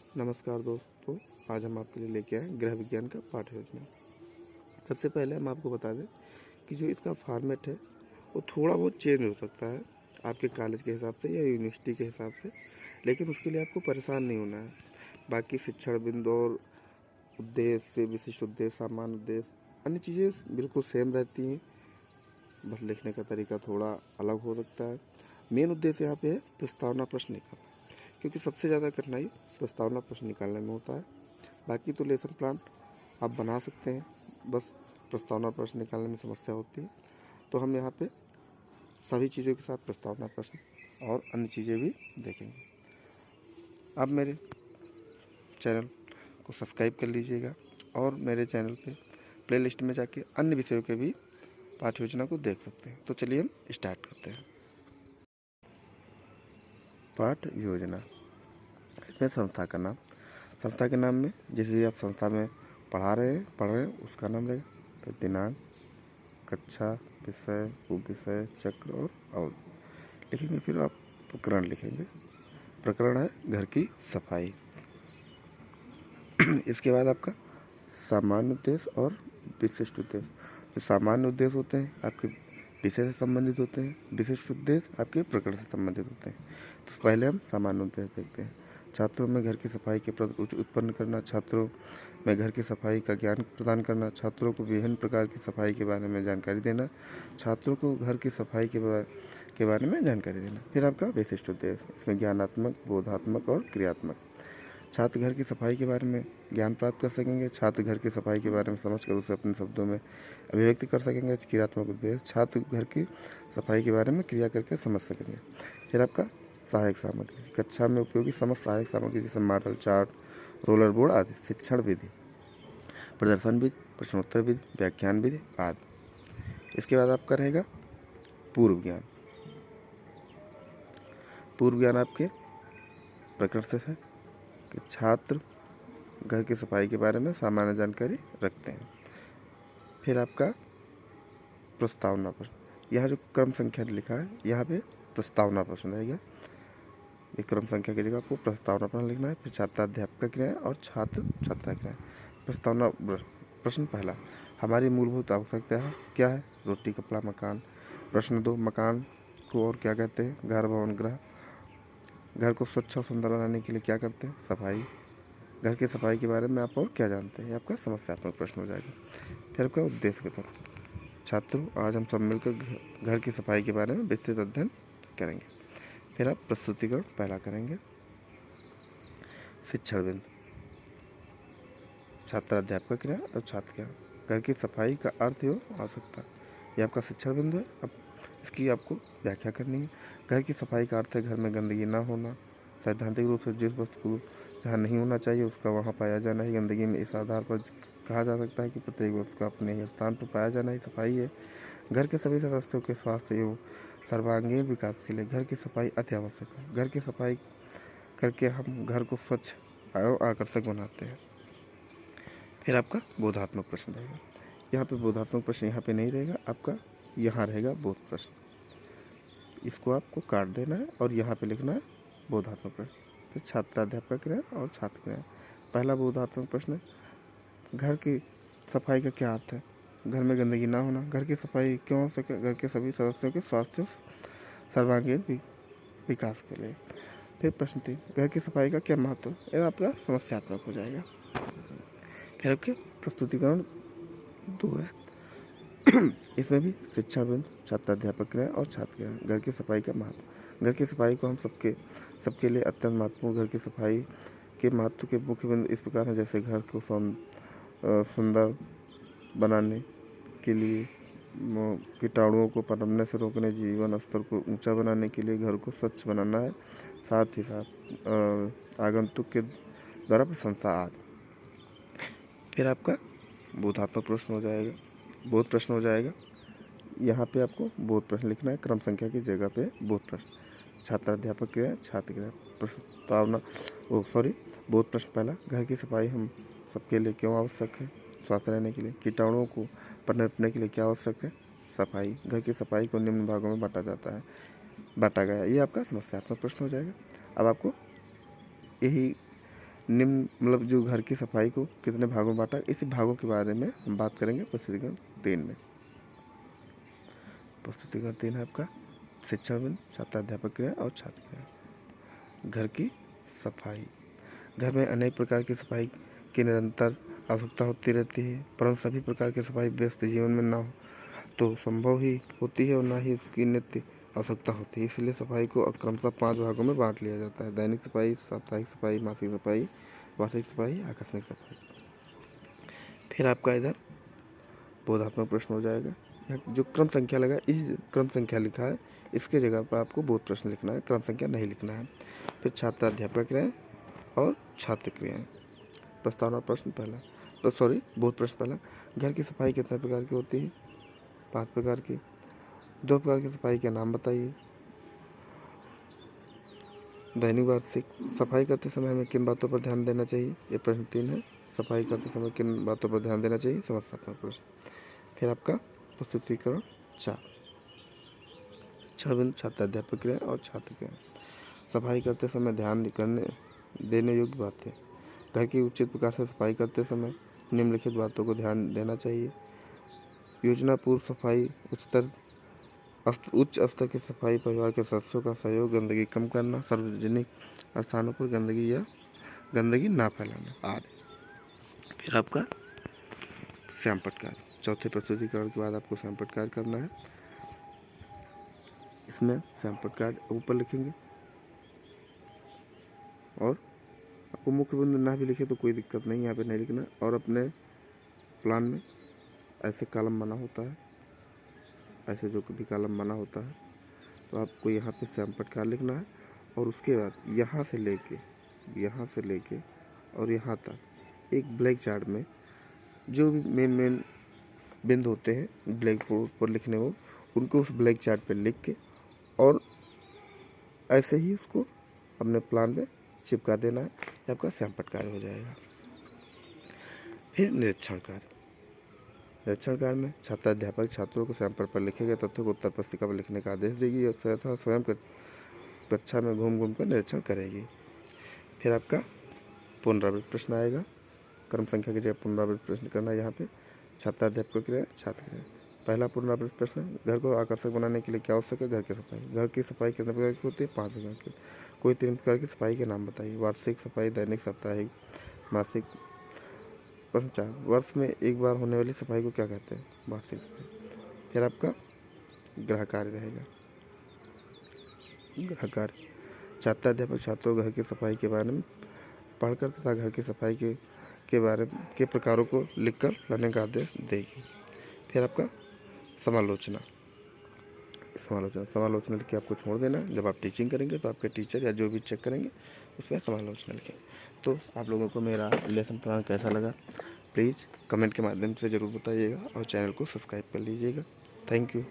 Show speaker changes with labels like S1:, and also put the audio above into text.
S1: नमस्कार दोस्तों, आज हम आपके लिए लेके आए गृह विज्ञान का पाठ योजना। सबसे पहले हम आपको बता दें कि जो इसका फॉर्मेट है वो थोड़ा बहुत चेंज हो सकता है आपके कॉलेज के हिसाब से या यूनिवर्सिटी के हिसाब से, लेकिन उसके लिए आपको परेशान नहीं होना है। बाकी शिक्षण बिंदु और उद्देश्य, विशिष्ट उद्देश्य, सामान्य उद्देश्य, अन्य चीज़ें बिल्कुल सेम रहती हैं, बस लिखने का तरीका थोड़ा अलग हो सकता है। मेन उद्देश्य यहाँ पे है प्रस्तावना प्रश्न निकालना, क्योंकि सबसे ज़्यादा कठिनाई प्रस्तावना प्रश्न निकालने में होता है। बाकी तो लेसन प्लान आप बना सकते हैं, बस प्रस्तावना प्रश्न निकालने में समस्या होती है। तो हम यहाँ पे सभी चीज़ों के साथ प्रस्तावना प्रश्न और अन्य चीज़ें भी देखेंगे। आप मेरे चैनल को सब्सक्राइब कर लीजिएगा और मेरे चैनल पे प्लेलिस्ट में जाके अन्य विषयों के भी पाठ्य योजना को देख सकते हैं। तो चलिए हम स्टार्ट करते हैं। पाठ योजना, इसमें संस्था का नाम, संस्था के नाम में जिस भी आप संस्था में पढ़ रहे हैं उसका नाम रहेगा। तो दिनांक, कक्षा, विषय, उपविषय, चक्र और अवधि लिखेंगे। फिर आप प्रकरण लिखेंगे। प्रकरण है घर की सफाई। इसके बाद आपका सामान्य उद्देश्य और विशिष्ट उद्देश्य। तो सामान्य उद्देश्य होते हैं आपके विषय से संबंधित होते हैं, विशिष्ट उद्देश्य आपके प्रकरण से संबंधित होते हैं। तो पहले हम सामान्य उद्देश्य देखते हैं। छात्रों में घर की सफाई के प्रति रुचि उत्पन्न करना, छात्रों में घर की सफाई का ज्ञान प्रदान करना, छात्रों को विभिन्न प्रकार की सफाई के बारे में जानकारी देना, छात्रों को घर की सफाई के बारे में जानकारी देना। फिर आपका विशिष्ट उद्देश्य, इसमें ज्ञानात्मक, बोधात्मक और क्रियात्मक। छात्र घर की सफाई के बारे में ज्ञान प्राप्त कर सकेंगे, छात्र घर की सफाई के बारे में समझकर उसे अपने शब्दों में अभिव्यक्त कर सकेंगे। क्रियात्मक उद्देश्य, छात्र घर की सफाई के बारे में क्रिया करके समझ सकेंगे। फिर आपका सहायक सामग्री, कक्षा में उपयोगी समस्त सहायक सामग्री जैसे मॉडल, चार्ट, रोलर बोर्ड आदि। शिक्षण विधि, प्रदर्शन विधि, प्रश्नोत्तर विधि, व्याख्यान विधि आदि। इसके बाद आपका रहेगा पूर्व ज्ञान। पूर्व ज्ञान आपके प्रकरण से है कि छात्र घर की सफाई के बारे में सामान्य जानकारी रखते हैं। फिर आपका प्रस्तावना प्रश्न, यहाँ जो क्रम संख्या लिखा है यहाँ पे प्रस्तावना प्रश्न रहेगा। ये क्रम संख्या की जगह आपको प्रस्तावना प्रश्न लिखना है। फिर छात्राध्यापक का क्रिया और छात्र छात्रा क्रिया। प्रस्तावना प्रश्न पहला, हमारी मूलभूत आवश्यकता क्या है? रोटी, कपड़ा, मकान। प्रश्न 2, मकान को और क्या कहते हैं? घर, भवन, गृह। घर को स्वच्छ और सुंदर बनाने के लिए क्या करते हैं? सफाई। घर की सफाई के बारे में आप और क्या जानते हैं? ये आपका समस्यात्मक प्रश्न हो जाएगा। फिर आपका उद्देश्य कथन, छात्रों आज हम सब मिलकर घर की सफाई के बारे में विस्तृत अध्ययन करेंगे। फिर आप प्रस्तुतिकरण पहला करेंगे। शिक्षण बिंदु, छात्राध्यापक क्रिया और छात्र क्रिया। घर की सफाई का अर्थ एवं आवश्यकता, ये आपका शिक्षण बिंदु है। अब इसकी आपको व्याख्या करनी है। घर की सफाई का अर्थ है घर में गंदगी ना होना। सैद्धांतिक रूप से जिस वस्तु को जहाँ नहीं होना चाहिए उसका वहाँ पाया जाना ही गंदगी में। इस आधार पर कहा जा सकता है कि प्रत्येक वस्तु का अपने ही स्थान पर पाया जाना ही सफाई है। घर के सभी सदस्यों के स्वास्थ्य एवं सर्वांगीण विकास के लिए घर की सफाई अति आवश्यक है। घर की सफाई करके हम घर को स्वच्छ एवं आकर्षक बनाते हैं। फिर आपका बोधात्मक प्रश्न रहेगा। यहाँ पे बोधात्मक प्रश्न यहाँ पे नहीं रहेगा, आपका यहाँ रहेगा बोध प्रश्न। इसको आपको काट देना है और यहाँ पे लिखना है बोधात्मक प्रश्न। फिर छात्राध्यापक क्रिया और छात्र क्रिया। पहला बोधात्मक प्रश्न, घर की सफाई का क्या अर्थ है? घर में गंदगी ना होना। घर की सफाई क्यों हो सके? घर के सभी सदस्यों के स्वास्थ्य सर्वांगीण विकास के लिए। फिर प्रश्न 3, घर की सफाई का क्या महत्व? यह आपका समस्यात्मक हो जाएगा। फिर आपके प्रस्तुतिकरण 2 है। इसमें भी शिक्षण बिंदु, छात्राध्यापक क्रिया और छात्र क्रिया। घर की सफाई का महत्व, घर की सफाई को हम सबके लिए अत्यंत महत्वपूर्ण। घर की सफाई के महत्व के मुख्य बिंदु इस प्रकार हैं, जैसे घर को सुंदर बनाने के लिए, कीटाणुओं को पनपने से रोकने, जीवन स्तर को ऊंचा बनाने के लिए घर को स्वच्छ बनाना है, साथ ही साथ आगंतुक के द्वारा प्रशंसा आदि। फिर आपका बोधात्मक प्रश्न हो जाएगा, बोध प्रश्न हो जाएगा। यहाँ पे आपको बोध प्रश्न लिखना है, क्रम संख्या की जगह पे बोध प्रश्न। छात्राध्यापक क्रिया, छात्र क्रिया। प्रस्तावना बोध प्रश्न पहला, घर की सफाई हम सबके लिए क्यों आवश्यक है? स्वास्थ्य रहने के लिए। कीटाणुओं को पनपने के लिए क्या आवश्यक है? सफाई। घर की सफाई को निम्न भागों में बांटा गया है। ये आपका समस्यात्मक प्रश्न हो जाएगा। अब आपको यही निम्न मतलब जो घर की सफाई को कितने भागों में बांटा, इसी भागों के बारे में हम बात करेंगे प्रस्तुतिकरण 3 में। प्रस्तुतिकरण 3 है आपका शिक्षण बिंदु, छात्र अध्यापक क्रिया और छात्र क्रिया। घर की सफाई। घर में अनेक प्रकार की सफाई की निरंतर आवश्यकता होती रहती है, परंतु सभी प्रकार की सफाई व्यस्त जीवन में ना हो तो संभव ही होती है और ना ही उसकी नित्य आवश्यकता होती है। इसलिए सफाई को क्रमशः 5 भागों में बांट लिया जाता है: दैनिक सफाई, साप्ताहिक सफाई, मासिक सफाई, वार्षिक सफाई, आकस्मिक सफाई। फिर आपका इधर बोधात्मक प्रश्न हो जाएगा। जो क्रम संख्या लगा, इस क्रम संख्या लिखा है, इसके जगह पर आपको बोध प्रश्न लिखना है, क्रम संख्या नहीं लिखना है। फिर छात्र अध्यापक क्रियाएं और छात्र क्रियाएं। प्रस्तावना प्रश्न पहला, बोध प्रश्न पहला, घर की सफाई कितने प्रकार की होती है? 5 प्रकार की। 2 प्रकार की सफाई के नाम बताइए। दैनिक वार्षिक। सफाई करते समय हमें किन बातों पर ध्यान देना चाहिए? ये प्रश्न 3 है। सफाई करते समय किन बातों पर ध्यान देना चाहिए? समस्यात्मक प्रश्न। फिर आपका प्रस्तुतिकरण 4, छात्र अध्यापक क्रिया और छात्र क्रिया। सफाई करते समय ध्यान देने योग्य बातें। घर की उचित प्रकार से सफाई करते समय निम्नलिखित बातों को ध्यान देना चाहिए: योजना पूर्व सफाई, उच्च स्तर की सफाई, परिवार के सदस्यों का सहयोग, गंदगी कम करना, सार्वजनिक स्थानों पर गंदगी ना फैलाना आदि। फिर आपका श्याम पटकार। चौथे प्रस्तुतिकरण के बाद आपको श्याम पटकार करना है। इसमें श्याम पटकार ऊपर लिखेंगे और आपको मुख्य बिंदु ना भी लिखे तो कोई दिक्कत नहीं, यहाँ पे नहीं लिखना। और अपने प्लान में ऐसे कॉलम बना होता है, ऐसे जो कभी कॉलम बना होता है, तो आपको यहाँ पे श्याम पटकार लिखना है। और उसके बाद यहाँ से लेके और यहाँ तक एक ब्लैक चार्ट में जो भी मेन बिंदु होते हैं ब्लैक बोर्ड पर लिखने हो, उनको उस ब्लैक चार्ट पे लिख के और ऐसे ही उसको अपने प्लान में चिपका देना है, आपका श्याम पटकार हो जाएगा। फिर निरीक्षण कार्य। निरीक्षण कार्य में छात्र अध्यापक छात्रों को श्याम पट पर लिखे गए तथ्यों को उत्तर पुस्तिका पर लिखने का आदेश देगी और स्वयं कक्षा में घूम कर निरीक्षण करेगी। फिर आपका पुनरावृत्त प्रश्न आएगा। क्रम संख्या की जगह पुनरावृत्त प्रश्न करना है यहाँ पे। छात्र अध्यापक क्रिया, छात्र क्रिया। पहला पुनरावृत्त प्रश्न, घर को आकर्षक बनाने के लिए क्या आवश्यक है? घर की सफाई। घर की सफाई कितने प्रकार की होती है? 5 प्रकार की। कोई 3 प्रकार की सफाई के नाम बताइए। वार्षिक सफाई, दैनिक, साप्ताहिक, मासिक। प्रश्न 4, वर्ष में एक बार होने वाली सफाई को क्या कहते हैं? वार्षिक सफाई। फिर आपका गृह कार्य रहेगा। गृह कार्य, छात्र अध्यापक छात्रों घर की सफाई के बारे में पढ़कर तथा घर की सफाई के बारे के प्रकारों को लिखकर लाने का आदेश देगी। फिर आपका समालोचना लिख के आपको छोड़ देना। जब आप टीचिंग करेंगे तो आपके टीचर या जो भी चेक करेंगे उसमें समालोचना लिखेंगे। तो आप लोगों को मेरा लेसन प्लान कैसा लगा प्लीज़ कमेंट के माध्यम से ज़रूर बताइएगा और चैनल को सब्सक्राइब कर लीजिएगा। Thank you.